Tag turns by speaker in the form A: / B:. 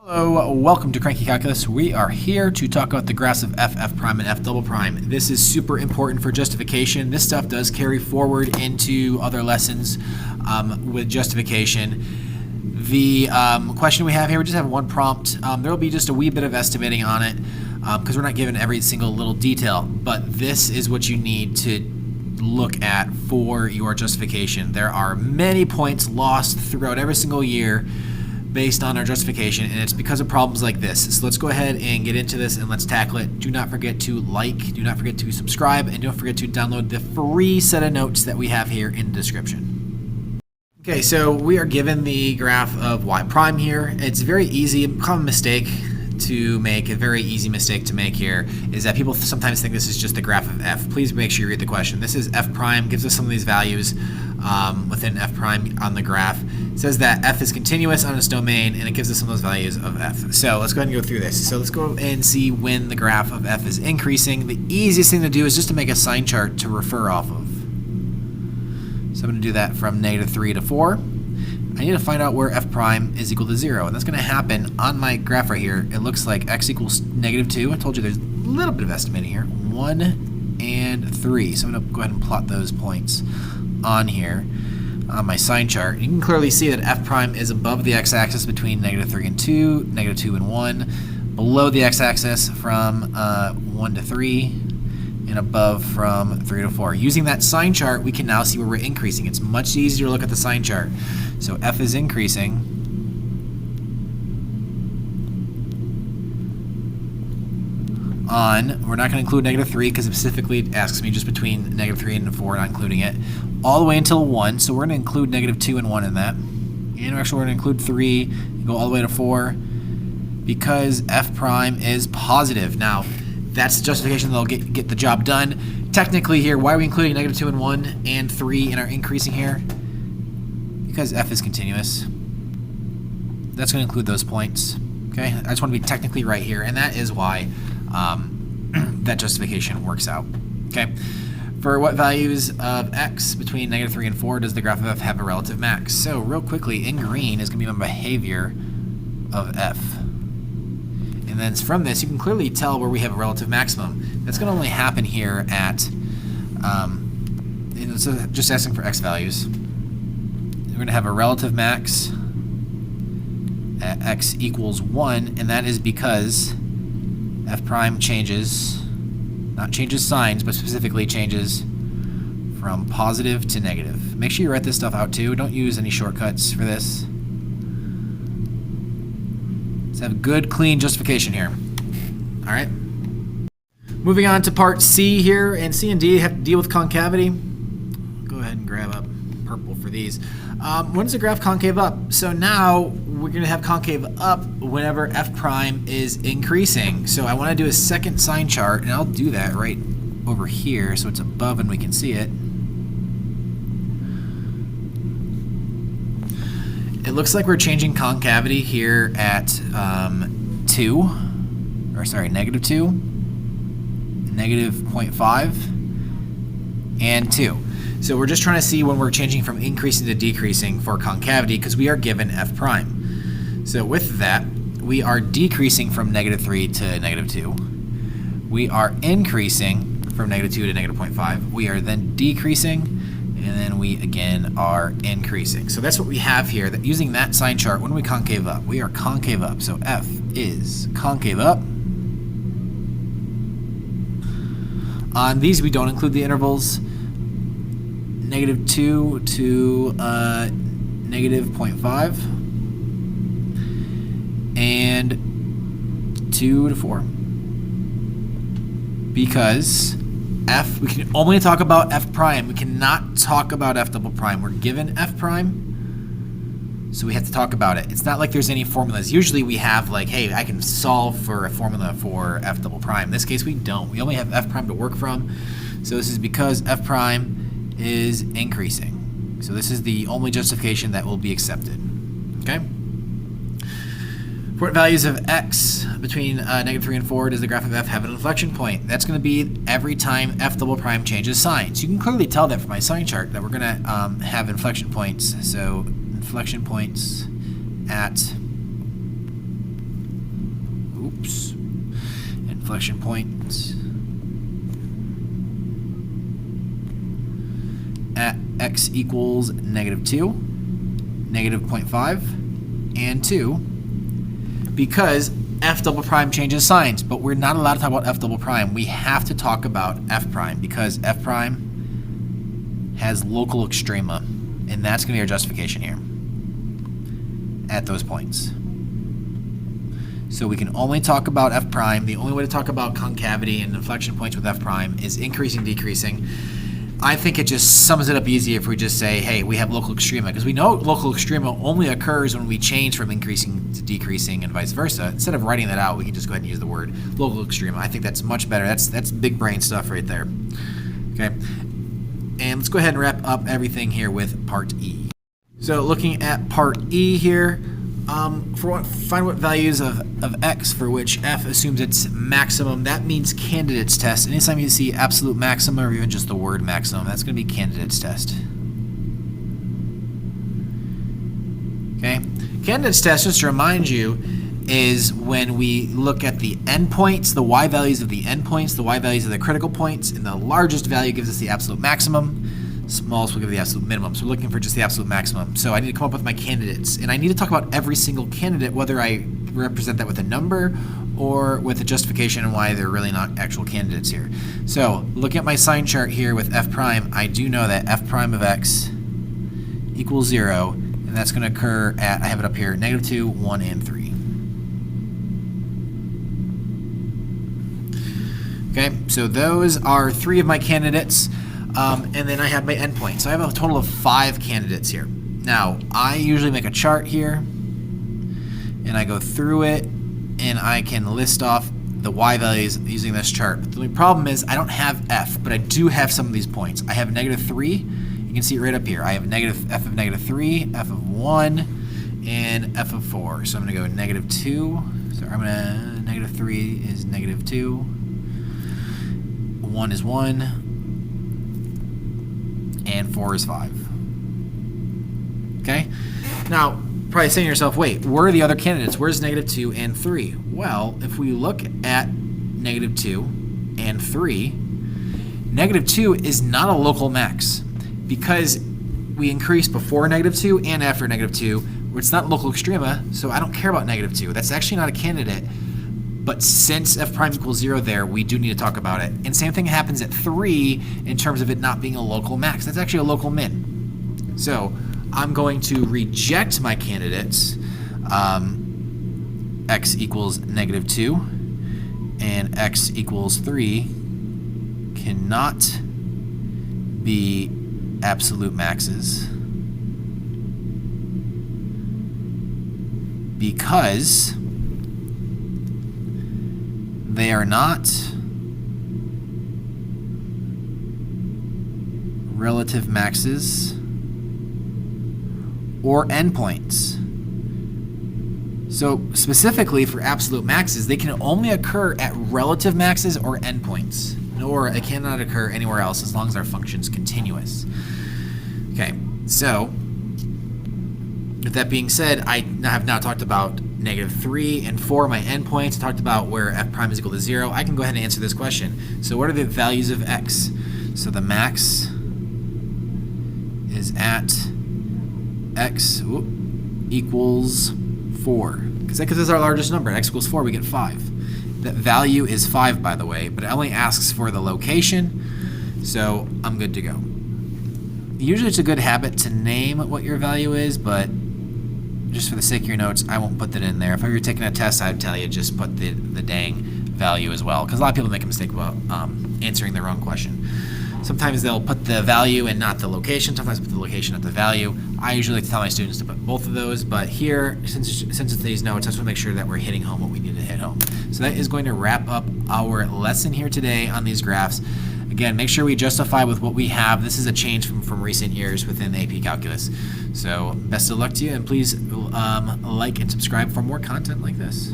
A: Hello, welcome to Cranky Calculus. We are here to talk about the graphs of f prime, and f double prime. This is super important for justification. This stuff does carry forward into other lessons with justification. The question we have here, we just have one prompt. There will be just a wee bit of estimating on it because we're not given every single little detail, but this is what you need to look at for your justification. There are many points lost throughout every single year based on our justification, and it's because of problems like this. So let's go ahead and get into this and let's tackle it. Do not forget to like, do not forget to subscribe, and don't forget to download the free set of notes that we have here in the description. Okay, so we are given the graph of y prime here. It's very easy, a common mistake to make, a very easy mistake to make here is that people sometimes think this is just the graph of f. Please make sure you read the question. This is f prime, gives us some of these values within f prime on the graph. It says that f is continuous on its domain, and it gives us some of those values of f. So let's go ahead and go through this. So let's go and see when the graph of f is increasing. The easiest thing to do is just to make a sign chart to refer off of. So I'm going to do that from -3 to 4. I need to find out where f prime is equal to 0, and that's going to happen on my graph right here. It looks like x equals -2. I told you there's a little bit of estimating here. 1 and 3. So I'm going to go ahead and plot those points on here on my sign chart. You can clearly see that f prime is above the x-axis between -3 and 2, -2 and 1, below the x-axis from 1 to 3, and above from 3 to 4. Using that sign chart, we can now see where we're increasing. It's much easier to look at the sign chart. So f is increasing on, we're not going to include -3 because it specifically asks me just between -3 and 4, not including it, all the way until 1. So we're going to include -2 and 1 in that. And actually we're going to include 3 and go all the way to 4 because f prime is positive. Now, that's the justification that'll get the job done. Technically here, why are we including -2 and 1 and 3 in our increasing here? Because f is continuous. That's going to include those points. Okay, I just want to be technically right here, and that is why that justification works out. Okay, for what values of x between -3 and 4 does the graph of f have a relative max? So real quickly, in green is going to be my behavior of f. And then from this, you can clearly tell where we have a relative maximum. That's going to only happen here at, so just asking for x values. We're going to have a relative max at x equals 1, and that is because f prime changes, not changes signs, but specifically changes from positive to negative. Make sure you write this stuff out too. Don't use any shortcuts for this. Let's have good, clean justification here. All right. Moving on to part C here, and C and D have to deal with concavity. Go ahead and grab up purple for these. When does the graph concave up? So now we're going to have concave up whenever f prime is increasing. So I want to do a second sign chart, and I'll do that right over here so it's above and we can see it. It looks like we're changing concavity here at -2, -0.5, and 2. So we're just trying to see when we're changing from increasing to decreasing for concavity because we are given f prime. So with that, we are decreasing from -3 to -2. We are increasing from -2 to -0.5. We are then decreasing, and then we again are increasing. So that's what we have here. That using that sign chart, when we concave up, we are concave up. So f is concave up. On these, we don't include the intervals. -2 to -0.5 and 2 to 4 because f, we can only talk about f prime. We cannot talk about f double prime. We're given f prime, so we have to talk about it. It's not like there's any formulas. Usually we have like, hey, I can solve for a formula for f double prime. In this case, we don't. We only have f prime to work from. So this is because f prime is increasing. So this is the only justification that will be accepted. Okay? For what values of x between -3 and 4 does the graph of f have an inflection point? That's going to be every time f double prime changes signs. You can clearly tell that from my sign chart that we're going to have inflection points. So inflection points at inflection point at x equals -2, -0.5, and 2, because f double prime changes signs, but we're not allowed to talk about f double prime. We have to talk about f prime because f prime has local extrema, and that's going to be our justification here at those points. So we can only talk about f prime. The only way to talk about concavity and inflection points with f prime is increasing, decreasing. I think it just sums it up easy if we just say, hey, we have local extrema, because we know local extrema only occurs when we change from increasing to decreasing and vice versa. Instead of writing that out, we can just go ahead and use the word local extrema. I think that's much better. That's big brain stuff right there. Okay, and let's go ahead and wrap up everything here with part E. So looking at part E here, find what values of x for which f assumes its maximum. That means candidates test. Anytime you see absolute maximum or even just the word maximum, that's going to be candidates test. Okay, candidates test, just to remind you, is when we look at the endpoints, the y values of the endpoints, the y values of the critical points, and the largest value gives us the absolute maximum. Smallest will give the absolute minimum. So we're looking for just the absolute maximum. So I need to come up with my candidates. And I need to talk about every single candidate, whether I represent that with a number or with a justification and why they're really not actual candidates here. So looking at my sign chart here with f prime, I do know that f prime of x equals 0, and that's going to occur at, I have it up here, -2, 1, and 3. Okay, so those are 3 of my candidates. And then I have my endpoint. So I have a total of 5 candidates here. Now, I usually make a chart here, and I go through it, and I can list off the y values using this chart. But the only problem is I don't have f, but I do have some of these points. I have -3. You can see it right up here. I have f of -3, f of 1, and f of 4. So I'm going to go -2. So I'm going to, -3 is -2. 1 is 1. And 4 is 5. Okay? Now, probably saying to yourself, wait, where are the other candidates? Where's -2 and 3? Well, if we look at -2 and 3, -2 is not a local max because we increase before -2 and after -2, where it's not local extrema, so I don't care about -2. That's actually not a candidate. But since f prime equals 0 there, we do need to talk about it. And same thing happens at 3 in terms of it not being a local max. That's actually a local min. So I'm going to reject my candidates. X equals -2 and x equals 3 cannot be absolute maxes because they are not relative maxes or endpoints. So specifically for absolute maxes, they can only occur at relative maxes or endpoints, or it cannot occur anywhere else as long as our function's continuous. Okay, so with that being said, I have now talked about -3 and 4, my endpoints. I talked about where f prime is equal to 0. I can go ahead and answer this question. So what are the values of x? So the max is at x equals 4. Because that gives us our largest number. At x equals 4, we get 5. That value is 5, by the way, but it only asks for the location, so I'm good to go. Usually it's a good habit to name what your value is, but just for the sake of your notes, I won't put that in there. If I were taking a test, I'd tell you just put the dang value as well, because a lot of people make a mistake about answering the wrong question. Sometimes they'll put the value and not the location. Sometimes put the location not the value. I usually like to tell my students to put both of those, but here, since it's these notes, I just want to make sure that we're hitting home what we need to hit home. So that is going to wrap up our lesson here today on these graphs. Again, make sure we justify with what we have. This is a change from recent years within AP Calculus. So best of luck to you, and please like and subscribe for more content like this.